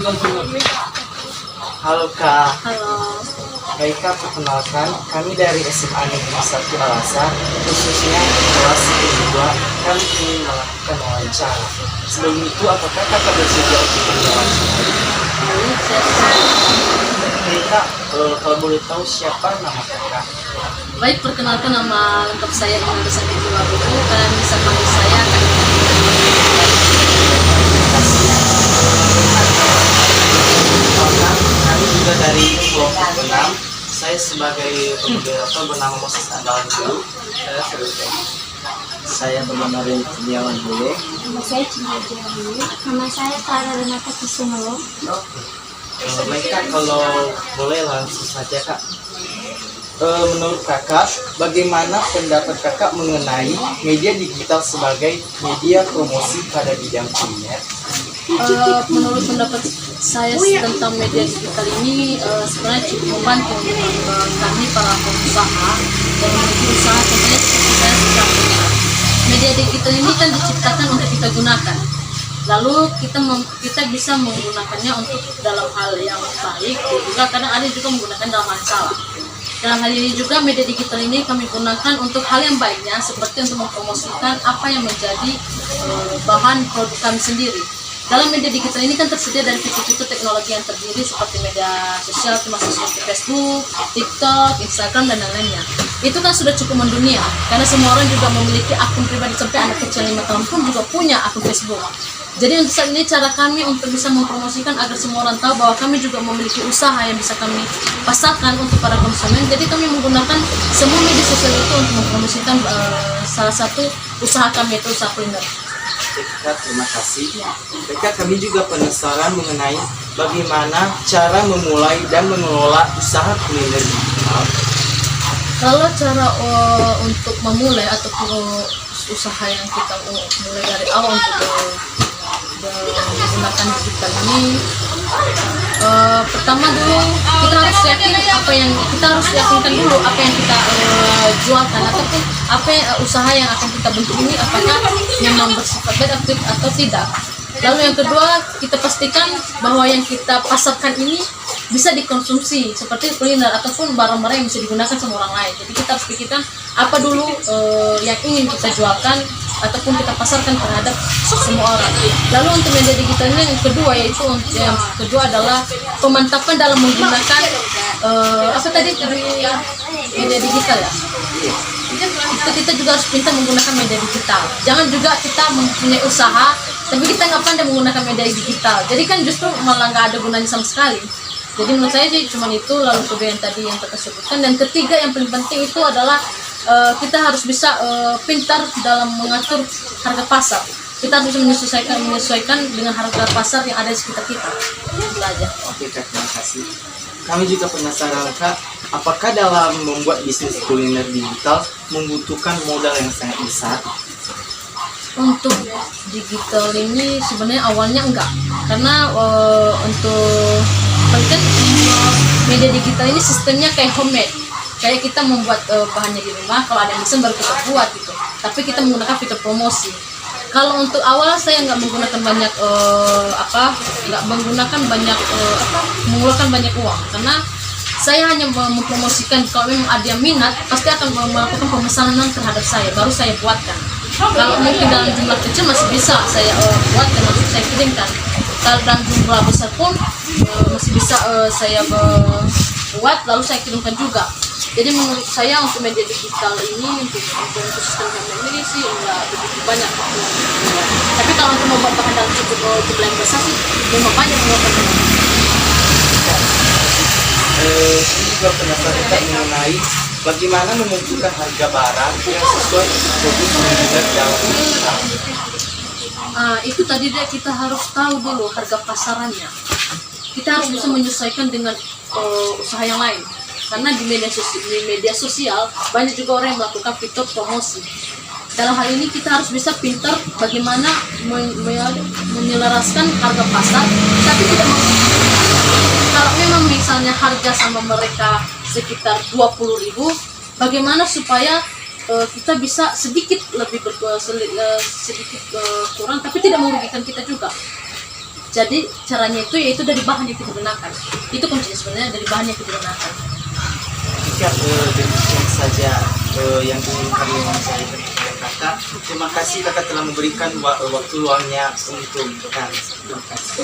Halo Kak. Halo. Baik Kak, perkenalkan kami dari SMA Negeri 1 Al-Azhar, khususnya kelas kedua. Kami ingin melakukan wawancara. Sebelum itu, apakah Kakak bersedia untuk diwawancara? Baik Kak, kalau boleh tahu siapa nama Kakak? Baik, perkenalkan nama lengkap saya Imelda Santi Wabudu. Kalian bisa panggil saya Kak. Perkenalkan, kami juga dari kelompok 6. Saya sebagai moderator bernama Moses Andalan dulu. Saya Bernamarin Setiawan dulu. Nama saya Cinaja dulu. Nama saya Clara Renata Kisumelo. Baik Kak, kalau boleh langsung saja Kak. Menurut Kakak, bagaimana pendapat Kakak mengenai media digital sebagai media promosi pada bidang kuliner? Menurut pendapat saya tentang media digital ini sebenarnya cukup membantu kami para pengusaha dan memiliki usaha. Contohnya seperti saya sekarang media digital ini kan diciptakan untuk kita gunakan. Lalu kita bisa menggunakannya untuk dalam hal yang baik, juga kadang ada juga menggunakan dalam hal yang salah. Dalam hal ini juga media digital ini kami gunakan untuk hal yang baiknya, seperti untuk mempromosikan apa yang menjadi bahan produk kami sendiri. Dalam media digital ini kan tersedia dari fitur-fitur teknologi yang terdiri seperti media sosial, termasuk seperti Facebook, TikTok, Instagram, dan lain-lainnya. Itu kan sudah cukup mendunia, karena semua orang juga memiliki akun pribadi, sampai anak kecil 5 tahun pun juga punya akun Facebook. Jadi untuk saat ini cara kami untuk bisa mempromosikan agar semua orang tahu bahwa kami juga memiliki usaha yang bisa kami pasarkan untuk para konsumen. Jadi kami menggunakan semua media sosial itu untuk mempromosikan salah satu usaha kami, yaitu usaha kuliner. Kak, terima kasih. Kak, kami juga penasaran mengenai bagaimana cara memulai dan mengelola usaha kuliner digital. Kalau cara untuk memulai atau usaha yang kita mulai dari awal untuk menggunakan digital ini, pertama dulu kita harus yakin kita harus yakinkan dulu apa yang kita jualkan ataupun usaha yang akan kita bentuk ini apakah memang bersifat baik atau tidak. Lalu yang kedua, kita pastikan bahwa yang kita pasarkan ini bisa dikonsumsi seperti kuliner ataupun barang-barang yang bisa digunakan sama orang lain. Jadi kita harus pikirkan apa dulu yang ingin kita jualkan ataupun kita pasarkan terhadap semua orang. Lalu untuk media digitalnya yang kedua, yaitu yang kedua adalah pemantapan dalam menggunakan media digital ya. Kita juga harus pintar menggunakan media digital. Jangan juga kita mempunyai usaha tapi kita nggak pandai menggunakan media digital. Jadi kan justru malah nggak ada gunanya sama sekali. Jadi menurut saya sih cuma itu. Lalu kedua yang tadi yang kita sebutkan, dan ketiga yang paling penting itu adalah kita harus bisa pintar dalam mengatur harga pasar. Kita harus menyesuaikan dengan harga pasar yang ada di sekitar kita. Itu aja. Oke Kak, terima kasih. Kami juga penasaran Kak, apakah dalam membuat bisnis kuliner digital membutuhkan modal yang sangat besar? Untuk digital ini sebenarnya awalnya enggak, karena untuk media digital ini sistemnya kayak homemade, kayak kita membuat bahannya di rumah, kalau ada yang bisa baru kita buat gitu. Tapi kita menggunakan fitur promosi. Kalau untuk awal saya nggak menggunakan banyak mengeluarkan banyak uang, karena saya hanya mempromosikan. Kalau memang ada yang minat, pasti akan melakukan pemesanan terhadap saya, baru saya buatkan. Kalau mungkin dalam jumlah kecil masih bisa saya buatkan, masih saya kirimkan. Kalau dalam jumlah besar pun masih bisa saya buat, lalu saya kirimkan juga. Jadi menurut saya untuk media digital ini, untuk sistem ini sih enggak begitu banyak. Tapi kalau untuk membuat bahan dalam jumlah yang besar sih memang banyak mengeluarkan. Saya juga penasaran Kak mengenai bagaimana menentukan harga barang yang sesuai produk kuliner dalam digital. Itu tadi deh, kita harus tahu dulu harga pasarannya. Kita harus bisa menyesuaikan dengan usaha yang lain. Karena di media sosial banyak juga orang yang melakukan fitur promosi. Dalam hal ini kita harus bisa pintar bagaimana menyelaraskan harga pasar, tapi tidak kalau memang misalnya harga sama mereka sekitar 20.000, bagaimana supaya kita bisa sedikit kurang tapi tidak merugikan kita juga. Jadi caranya itu yaitu dari bahan yang kita gunakan. Itu kuncinya sebenarnya, dari bahan yang kita gunakan. Jika demikian saja yang ingin kami sampaikan kepada kakak. Terima kasih kakak telah memberikan waktu luangnya untuk kami. Terima kasih.